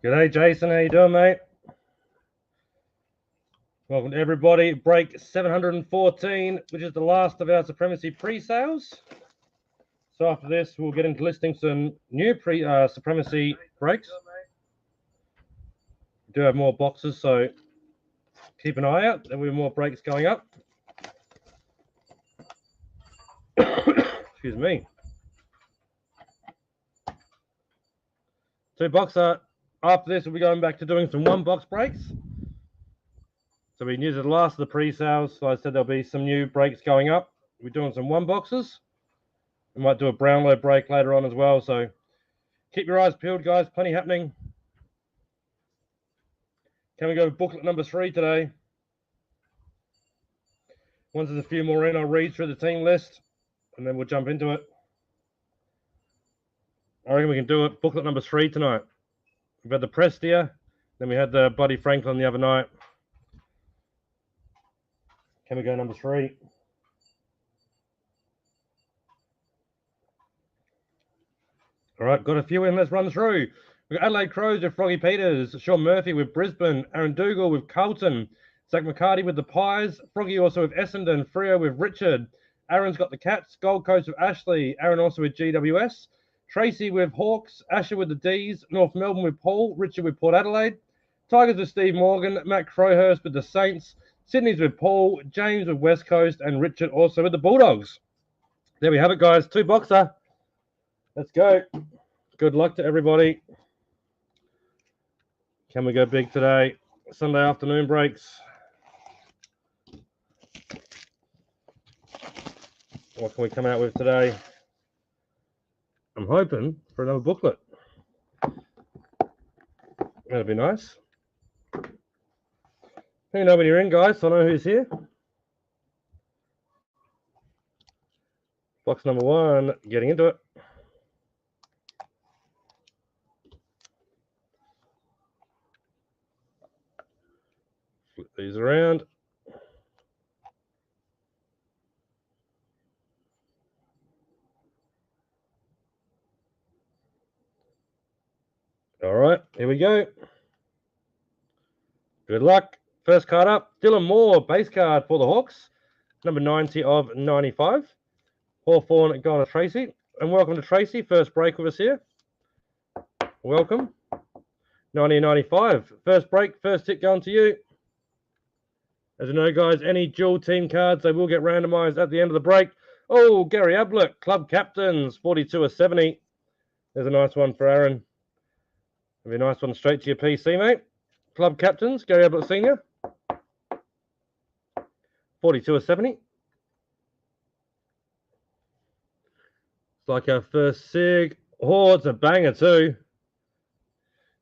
G'day, Jason. How you doing, mate? Welcome to everybody. Break 714, which is the last of our Supremacy pre-sales. So after this, we'll get into listing some new Supremacy breaks. We do have more boxes, so keep an eye out. There will be more breaks going up. Excuse me. Two boxer. After this, we'll be going back to doing some one-box breaks. So we can use the last of the pre-sales. So I said there'll be some new breaks going up. We're doing some one-boxes. We might do a Brownlow break later on as well. So keep your eyes peeled, guys. Plenty happening. Can we go to booklet number 3 today? Once there's a few more in, I'll read through the team list, and then we'll jump into it. I reckon we can do it. Booklet number 3 tonight. We've had the Presale, then we had the Buddy Franklin the other night. Can we go number 3? All right, got a few in. Let's run through. We've got Adelaide Crows with Froggy Peters, Sean Murphy with Brisbane, Aaron Dougal with Carlton, Zach McCarty with the Pies, Froggy also with Essendon, Freo with Richard, Aaron's got the Cats, Gold Coast with Ashley, Aaron also with GWS, Tracy with Hawks, Asher with the D's, North Melbourne with Paul, Richard with Port Adelaide, Tigers with Steve Morgan, Matt Crowhurst with the Saints, Sydney's with Paul, James with West Coast, and Richard also with the Bulldogs. There we have it, guys. Two boxer. Let's go. Good luck to everybody. Can we go big today? Sunday afternoon breaks. What can we come out with today? I'm hoping for another booklet. That'd be nice. Let me know when you're in, guys, so I know who's here. Box number 1, getting into it. Flip these around. All right, here we go. Good luck. First card up, Dylan Moore, base card for the Hawks, number 90 of 95. Hawthorn going to Tracy. And welcome to Tracy, first break with us here. Welcome. 90-95. First break, first hit going to you. As you know, guys, any dual team cards, they will get randomized at the end of the break. Oh, Gary Ablett, club captains, 42 of 70. There's a nice one for Aaron. That'll be a nice one straight to your PC, mate. Club captains, Gary Ablett Sr. 42 of 70. It's like our first SIG. Oh, it's a banger too.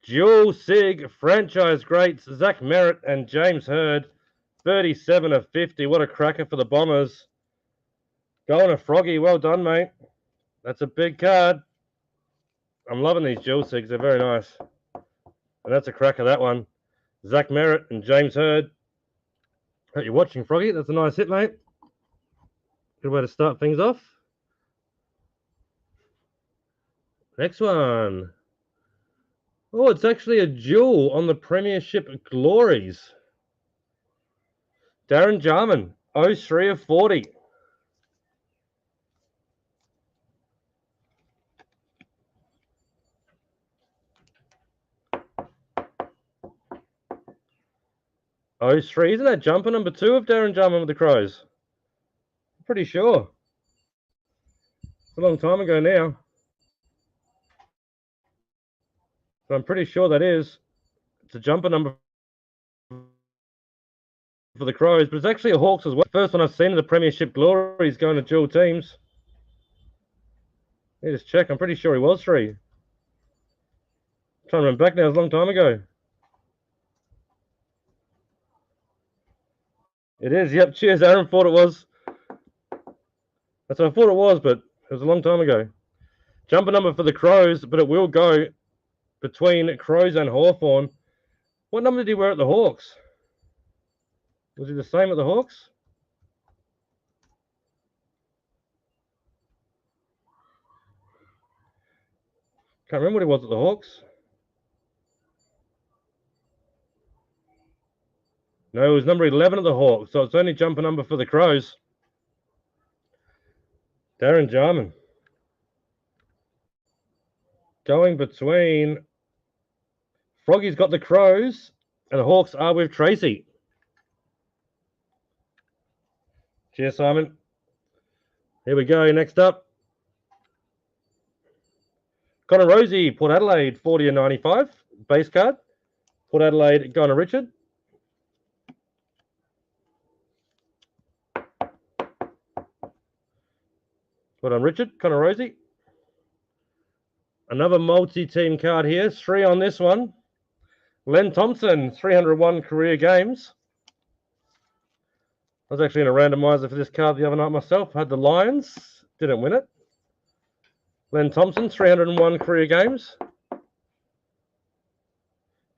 Dual SIG franchise greats, Zach Merritt and James Hurd. 37 of 50. What a cracker for the Bombers. Going to Froggy. Well done, mate. That's a big card. I'm loving these dual SIGs. They're very nice. And that's a cracker, that one. Zach Merritt and James Hurd. Hope you're watching, Froggy. That's a nice hit, mate. Good way to start things off. Next one. Oh, it's actually a duel on the Premiership Glories. Darren Jarman, 03 of 40. Oh, 03, isn't that jumper number 2 of Darren Jarman with the Crows? I'm pretty sure. It's a long time ago now. But I'm pretty sure that is. It's a jumper number for the Crows, but it's actually a Hawks as well. First one I've seen in the Premiership Glories going to dual teams. Let me just check. I'm pretty sure he was 3. I'm trying to remember back now. It was a long time ago. It is. Yep. Cheers, Aaron. Thought it was. That's what I thought it was, but it was a long time ago. Jumper number for the Crows, but it will go between Crows and Hawthorn. What number did he wear at the Hawks? Was he the same at the Hawks? Can't remember what he was at the Hawks. No, it was number 11 of the Hawks, so it's only jumper number for the Crows. Darren Jarman. Going between Froggy's got the Crows, and the Hawks are with Tracy. Cheers, Simon. Here we go. Next up, Connor Rosie, Port Adelaide, 40 and 95. Base card. Port Adelaide, going to Richard. Well done, Richard. Connor Rosie. Another multi-team card here. 3 on this one. Len Thompson, 301 career games. I was actually in a randomizer for this card the other night myself. Had the Lions. Didn't win it. Len Thompson, 301 career games.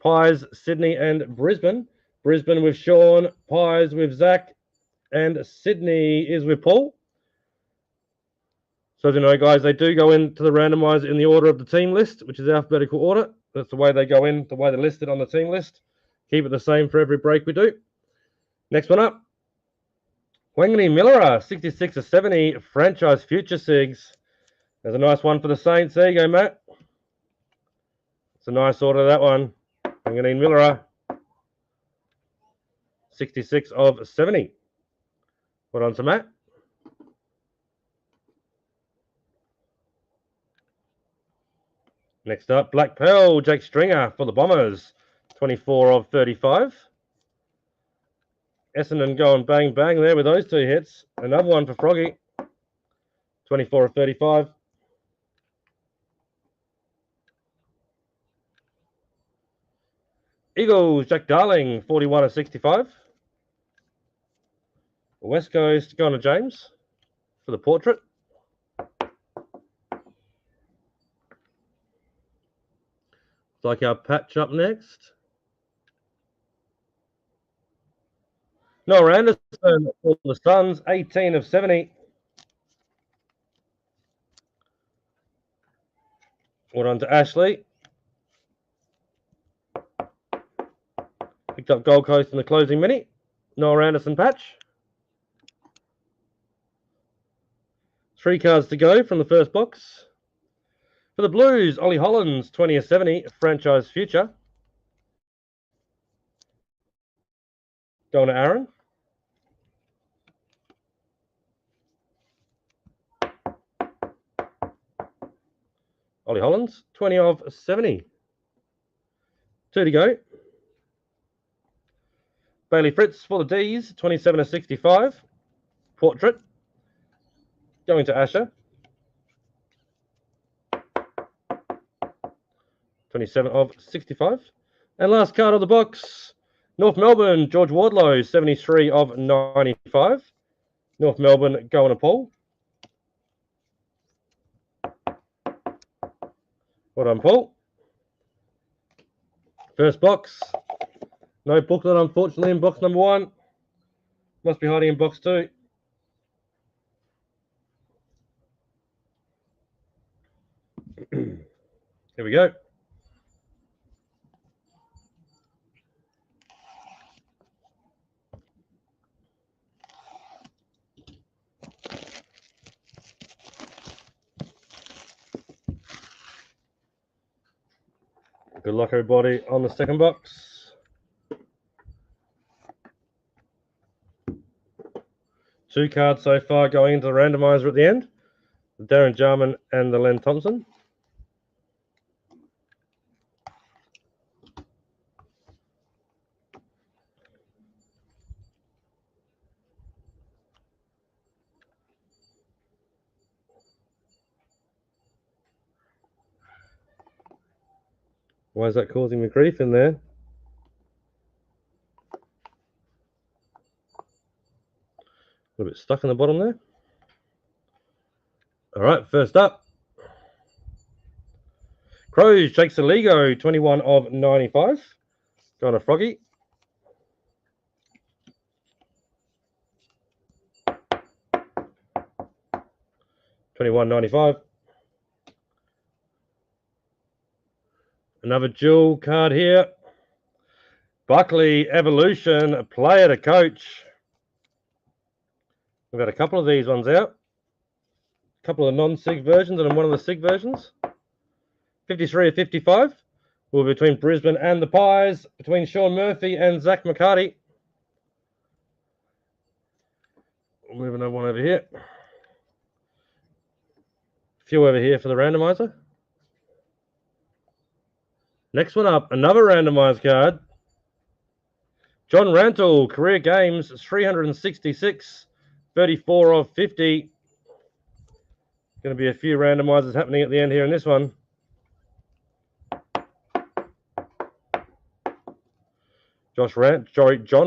Pies, Sydney and Brisbane. Brisbane with Sean. Pies with Zach. And Sydney is with Paul. So as you know, guys, they do go into the randomizer in the order of the team list, which is alphabetical order. That's the way they go in, the way they're listed on the team list. Keep it the same for every break we do. Next one up. Wangani Miller, 66 of 70, franchise future SIGs. There's a nice one for the Saints. There you go, Matt. It's a nice order, that one. Wangani Miller, 66 of 70. Well done to Matt. Next up, Black Pearl, Jake Stringer for the Bombers, 24 of 35. Essendon going bang bang there with those 2 hits. Another one for Froggy, 24 of 35. Eagles, Jack Darling, 41 of 65. West Coast going to James for the portrait. Like our patch up next. Noah Anderson for the Suns, 18 of 70. Well done to Ashley. Picked up Gold Coast in the closing minute. Noah Anderson patch. 3 cards to go from the first box. For the Blues, Ollie Hollands, 20 of 70, franchise future. Going to Aaron. Ollie Hollands, 20 of 70. 2 to go. Bailey Fritz for the D's, 27 of 65. Portrait. Going to Asher. 27 of 65. And last card of the box, North Melbourne, George Wardlow, 73 of 95. North Melbourne going to Paul. Well done, Paul. First box. No booklet, unfortunately, in box number 1. Must be hiding in box 2. Here we go. Good luck, everybody, on the second box. 2 cards so far going into the randomizer at the end. The Darren Jarman and the Len Thompson. Why is that causing me grief in there? A little bit stuck in the bottom there. All right, first up. Crows, Jake Saligo, 21 of 95. Going to Froggy. $21.95. Another dual card here. Buckley Evolution, player to coach. We've got a couple of these ones out. A couple of non-SIG versions and one of the SIG versions. 53 of 55. We're between Brisbane and the Pies, between Sean Murphy and Zach McCarty. Moving on one over here. A few over here for the randomizer. Next one up, another randomized card. John Rantle, career games, 366, 34 of 50. Going to be a few randomizers happening at the end here in this one. John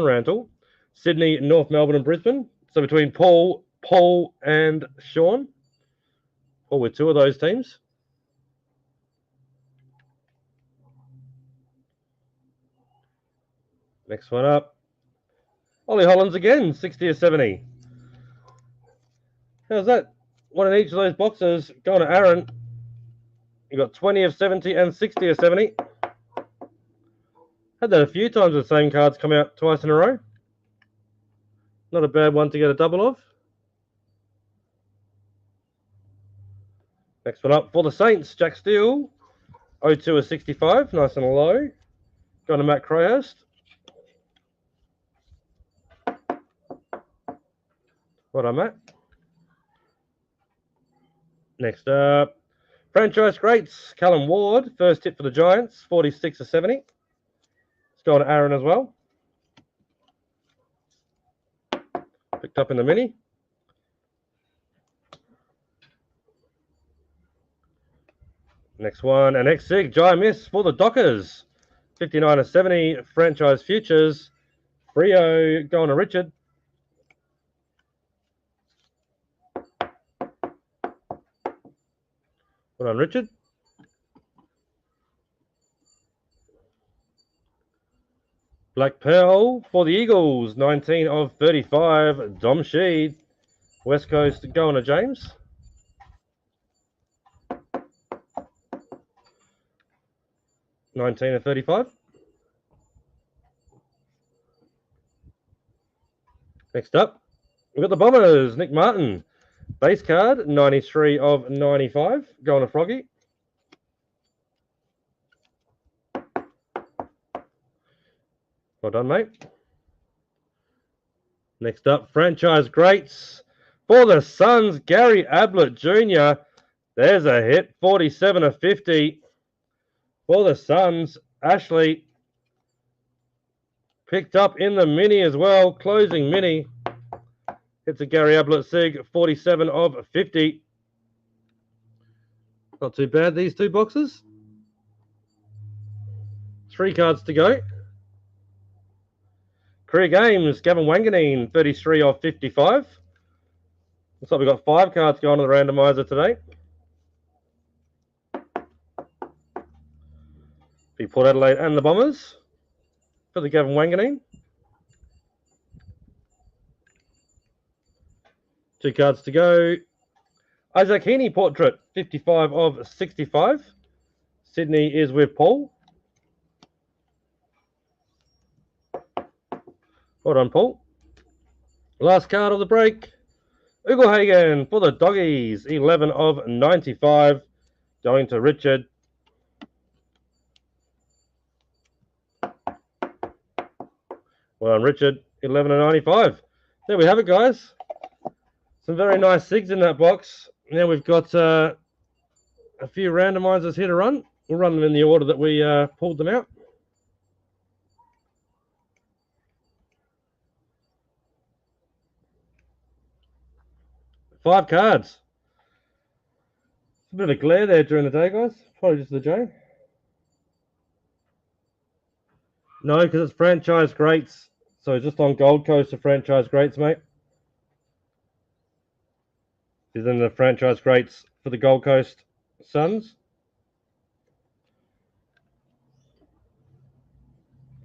Rantle, Sydney, North Melbourne and Brisbane. So between Paul, and Sean. Paul with two of those teams. Next one up. Ollie Hollands again, 60 or 70. How's that? One in each of those boxes. Going to Aaron. You got 20 of 70 and 60 of 70. Had that a few times with the same cards come out twice in a row. Not a bad one to get a double of. Next one up for the Saints, Jack Steele. 02 of 65, nice and low. Going to Matt Crowhurst. Well done, Matt. Next up, franchise greats, Callum Ward. First hit for the Giants, 46 of 70. It's going to Aaron as well. Picked up in the mini. Next one, an ex-SIG, Jai Miss for the Dockers. 59 of 70, franchise futures. Frio going to Richard. Well done, Richard. Black Pearl for the Eagles, 19 of 35. Dom Sheed. West Coast going to James. $19 of 35. Next up, we've got the Bombers, Nick Martin. Base card, 93 of 95. Going to Froggy. Well done, mate. Next up, franchise greats. For the Suns, Gary Ablett Jr. There's a hit, 47 of 50. For the Suns, Ashley. Picked up in the mini as well. Closing mini. It's a Gary Ablett SIG, 47 of 50. Not too bad, these two boxes. 3 cards to go. Career games, Gavin Wanganeen, 33 of 55. Looks like we've got 5 cards going to the randomizer today. The Port Adelaide and the Bombers for the Gavin Wanganeen. 2 cards to go. Isaac Heaney portrait, 55 of 65. Sydney is with Paul. Well done, Paul. Last card of the break. Ugelhagen for the Doggies, 11 of 95. Going to Richard. Well done, Richard. 11 of 95. There we have it, guys. Some very nice SIGs in that box. Now we've got a few randomizers here to run. We'll run them in the order that we pulled them out. Five cards. A bit of glare there during the day, guys. Probably just the J. No, because it's franchise greats. So just on Gold Coast of franchise greats, mate. Is in the franchise greats for the Gold Coast Suns.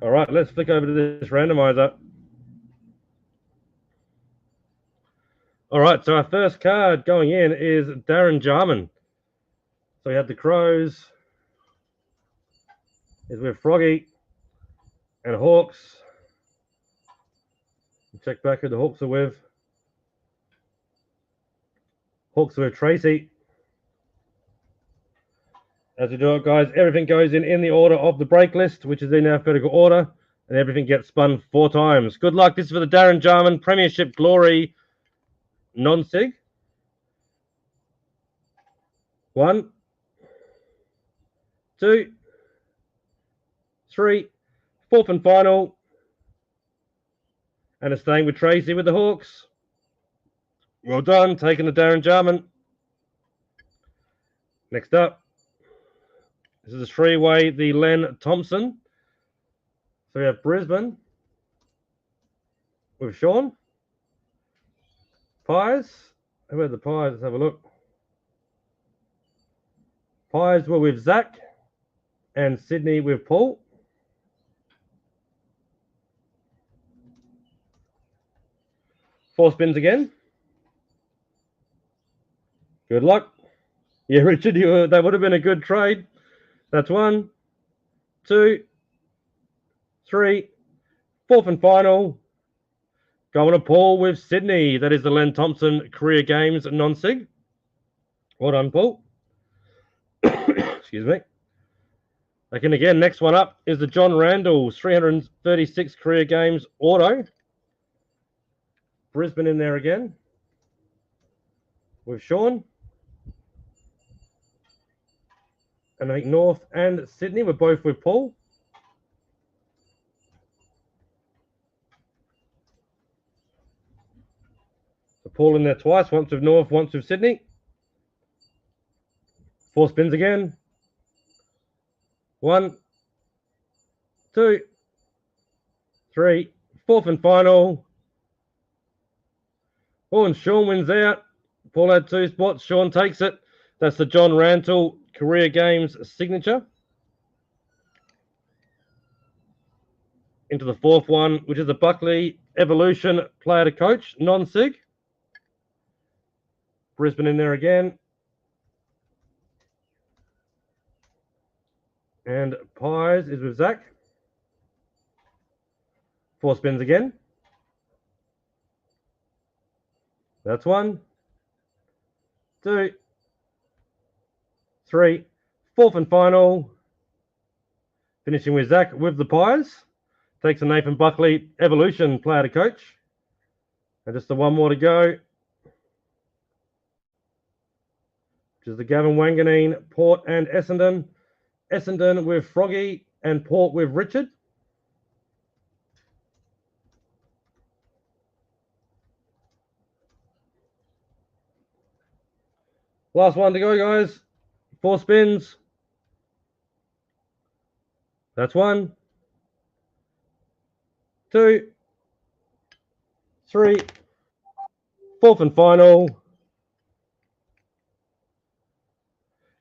All right, let's flick over to this randomizer. All right, so our first card going in is Darren Jarman. So we had the Crows. Is with Froggy. And Hawks. Check back who the Hawks are with. Hawks are with Tracy. As we do it, guys, everything goes in the order of the break list, which is in alphabetical order, and everything gets spun 4 times. Good luck. This is for the Darren Jarman Premiership Glory non-sig. 1, 2, 3, 4th and final. And it's staying with Tracy with the Hawks. Well done, taking the Darren Jarman. Next up, this is a 3-way, the Len Thompson. So we have Brisbane with Sean. Pies. Who had the Pies? Let's have a look. Pies were with Zach and Sydney with Paul. Four spins again. Good luck. Yeah, Richard, that would have been a good trade. That's 1, 2, 3, 4th and final. Going to Paul with Sydney. That is the Len Thompson Career Games non-sig. Well done, Paul. Excuse me. And again, next one up is the John Randall's 336 Career Games Auto. Brisbane in there again with Sean. And I think North and Sydney were both with Paul. So Paul in there twice, once with North, once with Sydney. 4 spins again. 1, 2, 3, 4th and final. Oh, and Sean wins out. Paul had 2 spots. Sean takes it. That's the John Randall Career Games signature. Into the 4th one, which is the Buckley Evolution Player to Coach non-sig. Brisbane in there again. And Pies is with Zach. 4 spins again. That's 1, 2, 3, 4th and final. Finishing with Zach with the Pies. Takes the Nathan Buckley Evolution Player to Coach. And just the 1 more to go. Which is the Gavin Wanganeen, Port and Essendon. Essendon with Froggy and Port with Richard. Last one to go, guys. 4 spins. That's 1, 2, 3, 4th and final.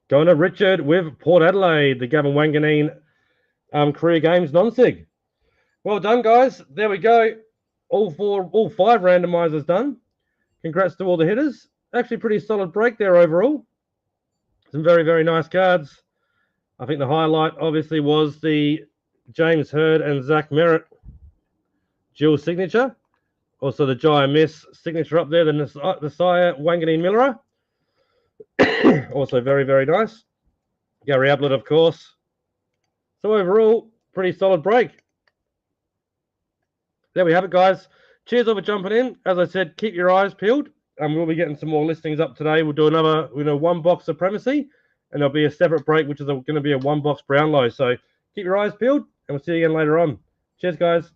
Going to Richard with Port Adelaide, the Gavin Wanganeen Career Games non-sig. Well done, guys. There we go. All 5 randomizers done. Congrats to all the hitters. Actually, pretty solid break there overall. Some very, very nice cards. I think the highlight, obviously, was the James Hird and Zach Merritt dual signature. Also, the Jaya Miss signature up there, the Nasiah Wanganeen Miller. Also very, very nice. Gary Ablett, of course. So overall, pretty solid break. There we have it, guys. Cheers all for jumping in. As I said, keep your eyes peeled. We'll be getting some more listings up today. We'll do another, 1 box Supremacy, and there'll be a separate break, which is going to be a 1 box Brownlow. So keep your eyes peeled, and we'll see you again later on. Cheers, guys.